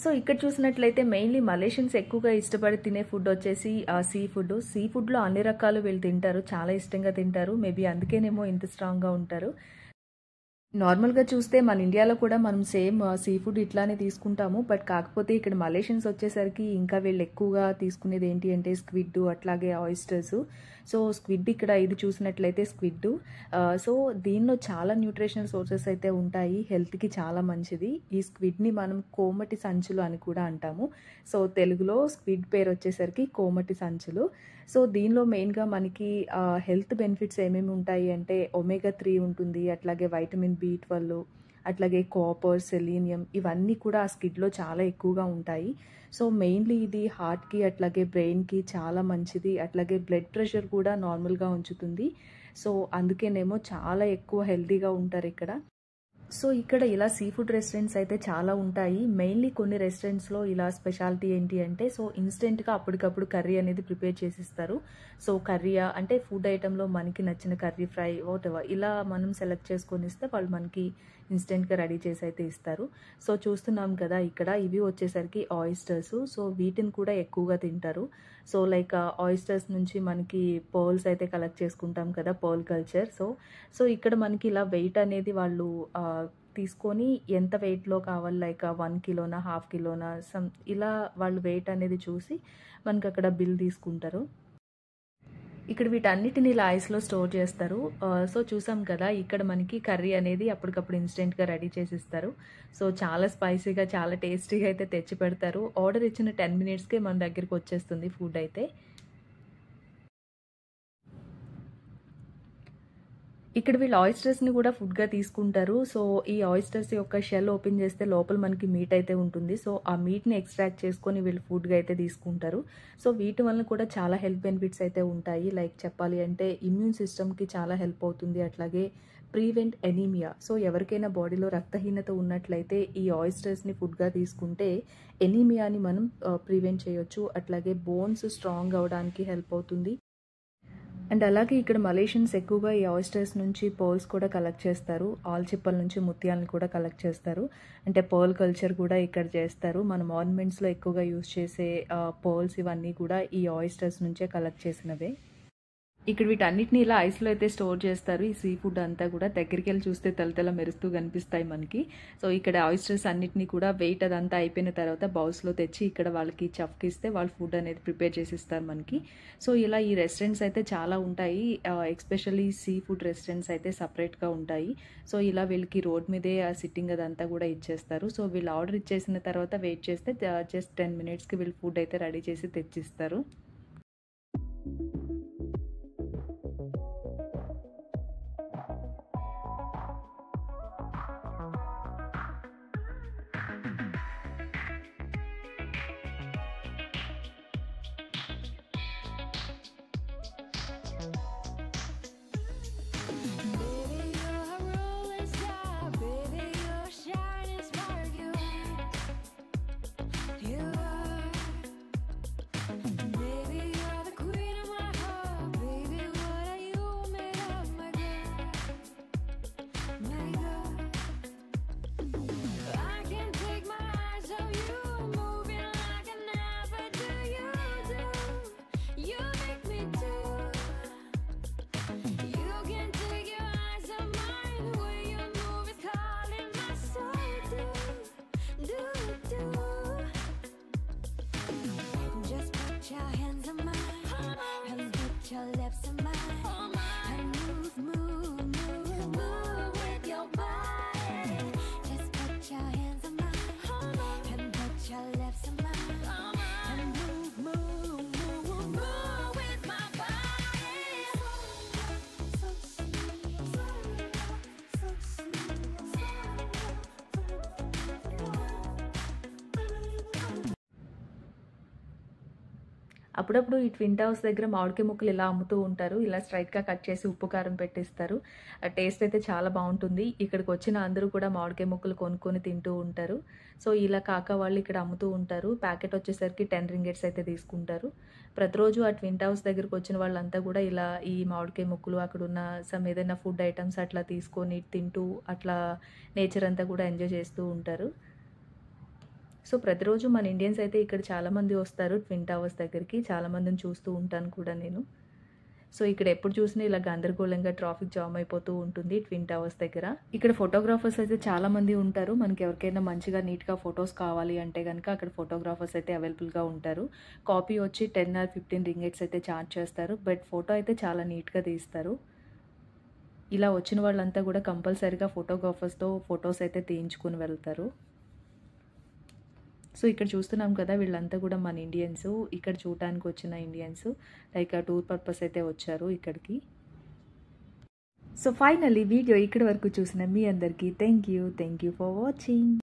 So ఇక్కడ చూసినట్లయితే mainly Malaysians ఎక్కువగా ఇష్టపడి తినే ఫుడ్ వచ్చేసి సీ ఫుడ్. సీ ఫుడ్లో అన్ని రకాలు వీళ్ళు తింటారు, చాలా ఇష్టంగా తింటారు. మేబీ అందుకేనేమో ఇంత స్ట్రాంగ్గా ఉంటారు. నార్మల్గా చూస్తే మన ఇండియాలో కూడా మనం సేమ్ సీ ఫుడ్ ఇట్లానే తీసుకుంటాము. బట్ కాకపోతే ఇక్కడ మలేషియన్స్ వచ్చేసరికి ఇంకా వీళ్ళు ఎక్కువగా తీసుకునేది ఏంటి అంటే స్క్విడ్, అట్లాగే ఆయిస్టర్స్. సో స్క్విడ్ ఇక్కడ ఇది చూసినట్లయితే స్క్విడ్. సో దీనిలో చాలా న్యూట్రిషనల్ సోర్సెస్ అయితే ఉంటాయి, హెల్త్కి చాలా మంచిది. ఈ స్క్విడ్ని మనం కోమటి సంచులు అని కూడా అంటాము. సో తెలుగులో స్క్విడ్ పేరు వచ్చేసరికి కోమటి సంచులు. సో దీనిలో మెయిన్గా మనకి హెల్త్ బెనిఫిట్స్ ఏమేమి ఉంటాయి అంటే ఒమేగా 3 ఉంటుంది, అట్లాగే వైటమిన్ B12, అట్లాగే కాపర్, సెలీనియం ఇవన్నీ కూడా ఆ స్కిడ్లో చాలా ఎక్కువగా ఉంటాయి. సో మెయిన్లీ ఇది హార్ట్కి అట్లాగే బ్రెయిన్కి చాలా మంచిది, అట్లాగే బ్లడ్ ప్రెషర్ కూడా నార్మల్గా ఉంచుతుంది. సో అందుకేనేమో చాలా ఎక్కువ హెల్తీగా ఉంటారు ఇక్కడ. సో ఇక్కడ ఇలా సీ ఫుడ్ రెస్టారెంట్స్ అయితే చాలా ఉంటాయి. మెయిన్లీ కొన్ని రెస్టారెంట్స్లో ఇలా స్పెషాలిటీ ఏంటి అంటే సో ఇన్స్టెంట్గా అప్పటికప్పుడు కర్రీ అనేది ప్రిపేర్ చేసిస్తారు. సో కర్రీయా అంటే ఫుడ్ ఐటెంలో మనకి నచ్చిన కర్రీ, ఫ్రై, వాటెవర్ ఇలా మనం సెలెక్ట్ చేసుకొని ఇస్తే వాళ్ళు మనకి ఇన్స్టెంట్గా రెడీ చేసి అయితే ఇస్తారు. సో చూస్తున్నాం కదా ఇక్కడ ఇవి వచ్చేసరికి ఆయిస్టర్స్. సో వీటిని కూడా ఎక్కువగా తింటారు. సో లైక్ ఆయిస్టర్స్ నుంచి మనకి పర్ల్స్ అయితే కలెక్ట్ చేసుకుంటాం కదా, పర్ల్ కల్చర్. సో ఇక్కడ మనకి ఇలా వెయిట్ అనేది వాళ్ళు తీసుకొని ఎంత వెయిట్లో కావాలి, లైక్ 1 కిలోనా, హాఫ్ కిలోనా, ఇలా వాళ్ళు వెయిట్ అనేది చూసి మనకి అక్కడ బిల్ తీసుకుంటారు. ఇక్కడ వీటన్నిటిని ఇలా ఐస్లో స్టోర్ చేస్తారు. సో చూసాం కదా ఇక్కడ మనకి కర్రీ అనేది అప్పటికప్పుడు ఇన్స్టెంట్గా రెడీ చేసిస్తారు. సో చాలా స్పైసీగా, చాలా టేస్టీగా అయితే తెచ్చి పెడతారు. ఆర్డర్ ఇచ్చిన 10 మినిట్స్కే మన దగ్గరికి వచ్చేస్తుంది ఫుడ్ అయితే. ఇక్కడ వీళ్ళు ఆయిస్టర్స్ని కూడా ఫుడ్గా తీసుకుంటారు. సో ఈ ఆయిస్టర్స్ యొక్క షెల్ ఓపెన్ చేస్తే లోపల మనకి మీట్ అయితే ఉంటుంది. సో ఆ మీట్ని ఎక్స్ట్రాక్ట్ చేసుకొని వీళ్ళు ఫుడ్గా అయితే తీసుకుంటారు. సో వీటి వల్ల కూడా చాలా హెల్త్ బెనిఫిట్స్ అయితే ఉంటాయి. లైక్ చెప్పాలి అంటే ఇమ్యూన్ సిస్టమ్కి చాలా హెల్ప్ అవుతుంది, అట్లాగే ప్రివెంట్ ఎనీమియా. సో ఎవరికైనా బాడీలో రక్తహీనత ఉన్నట్లయితే ఈ ఆయిస్టర్స్ని ఫుడ్గా తీసుకుంటే ఎనీమియాని మనం ప్రివెంట్ చేయొచ్చు, అట్లాగే బోన్స్ స్ట్రాంగ్ అవడానికి హెల్ప్ అవుతుంది. అండ్ అలాగే ఇక్కడ మలేషియన్స్ ఎక్కువగా ఈ ఆయిస్టర్స్ నుంచి పర్ల్స్ కూడా కలెక్ట్ చేస్తారు. ఆల్చిప్పల నుంచి ముత్యాలను కూడా కలెక్ట్ చేస్తారు. అంటే పర్ల్ కల్చర్ కూడా ఇక్కడ చేస్తారు. మనం ఆర్నమెంట్స్లో ఎక్కువగా యూజ్ చేసే పర్ల్స్ ఇవన్నీ కూడా ఈ ఆయిస్టర్స్ నుంచే కలెక్ట్ చేసినవే. ఇక్కడ వీటన్నిటిని ఇలా ఐస్లో అయితే స్టోర్ చేస్తారు. ఈ సీ ఫుడ్ అంతా కూడా దగ్గరికి వెళ్ళి చూస్తే తెల్ల మెరుస్తూ కనిపిస్తాయి మనకి. సో ఇక్కడ ఆయిస్టర్స్ అన్నిటిని కూడా వెయిట్ అదంతా అయిపోయిన తర్వాత బౌల్స్లో తెచ్చి ఇక్కడ వాళ్ళకి చఫ్కి ఇస్తే వాళ్ళు ఫుడ్ అనేది ప్రిపేర్ చేసి ఇస్తారు మనకి. సో ఇలా ఈ రెస్టారెంట్స్ అయితే చాలా ఉంటాయి. ఎస్పెషల్లీ సీ ఫుడ్ రెస్టారెంట్స్ అయితే సపరేట్గా ఉంటాయి. సో ఇలా వీళ్ళకి రోడ్ మీదే ఆ సిట్టింగ్ అదంతా కూడా ఇచ్చేస్తారు. సో వీళ్ళు ఆర్డర్ ఇచ్చేసిన తర్వాత వెయిట్ చేస్తే జస్ట్ 10 మినిట్స్కి వీళ్ళు ఫుడ్ అయితే రెడీ చేసి తెచ్చిస్తారు. అప్పుడప్పుడు ఈ ట్విన్ టవర్స్ దగ్గర మామిడికాయ ముక్కలు ఇలా అమ్ముతూ ఉంటారు. ఇలా స్ట్రైట్గా కట్ చేసి ఉప్పు కారం పెట్టిస్తారు. టేస్ట్ అయితే చాలా బాగుంటుంది. ఇక్కడికి వచ్చిన అందరూ కూడా మామిడికాయ ముక్కలు కొనుక్కొని తింటూ ఉంటారు. సో ఇలా కాక వాళ్ళు ఇక్కడ అమ్ముతూ ఉంటారు. ప్యాకెట్ వచ్చేసరికి 10 రింగిట్స్ అయితే తీసుకుంటారు. ప్రతిరోజు ఆ ట్విన్ టవర్స్ దగ్గరకు వచ్చిన వాళ్ళంతా కూడా ఇలా ఈ మామిడికాయ ముక్కలు, అక్కడ ఉన్న ఏదైనా ఫుడ్ ఐటమ్స్ అట్లా తీసుకొని తింటూ అట్లా నేచర్ అంతా కూడా ఎంజాయ్ చేస్తూ ఉంటారు. సో ప్రతిరోజు మన ఇండియన్స్ అయితే ఇక్కడ చాలామంది వస్తారు ట్విన్ టవర్స్ దగ్గరికి. చాలామందిని చూస్తూ ఉంటాను కూడా నేను. సో ఇక్కడ ఎప్పుడు చూసినా ఇలా గందరగోళంగా ట్రాఫిక్ జామ్ అయిపోతూ ఉంటుంది ట్విన్ టవర్స్ దగ్గర. ఇక్కడ ఫోటోగ్రాఫర్స్ అయితే చాలామంది ఉంటారు. మనకి ఎవరికైనా మంచిగా నీట్‌గా ఫొటోస్ కావాలి అంటే గనక అక్కడ ఫోటోగ్రాఫర్స్ అయితే అవైలబుల్‌గా ఉంటారు. కాపీ వచ్చి 10 ఆర్ 15 రింగిట్స్ అయితే చార్జ్ చేస్తారు. బట్ ఫోటో అయితే చాలా నీట్‌గా తీస్తారు. ఇలా వచ్చిన వాళ్ళంతా కూడా కంపల్సరీగా ఫోటోగ్రాఫర్స్‌తో ఫొటోస్ అయితే తీయించుకొని వెళ్తారు. సో ఇక్కడ చూస్తున్నాం కదా వీళ్ళంతా కూడా మన ఇండియన్స్. ఇక్కడ చూడటానికి వచ్చిన ఇండియన్స్. లైక్ టూర్ పర్పస్ అయితే వచ్చారు ఇక్కడికి. సో ఫైనల్లీ వీడియో ఇక్కడి వరకు చూసిన మీ అందరికీ థ్యాంక్ యూ ఫర్ వాచింగ్.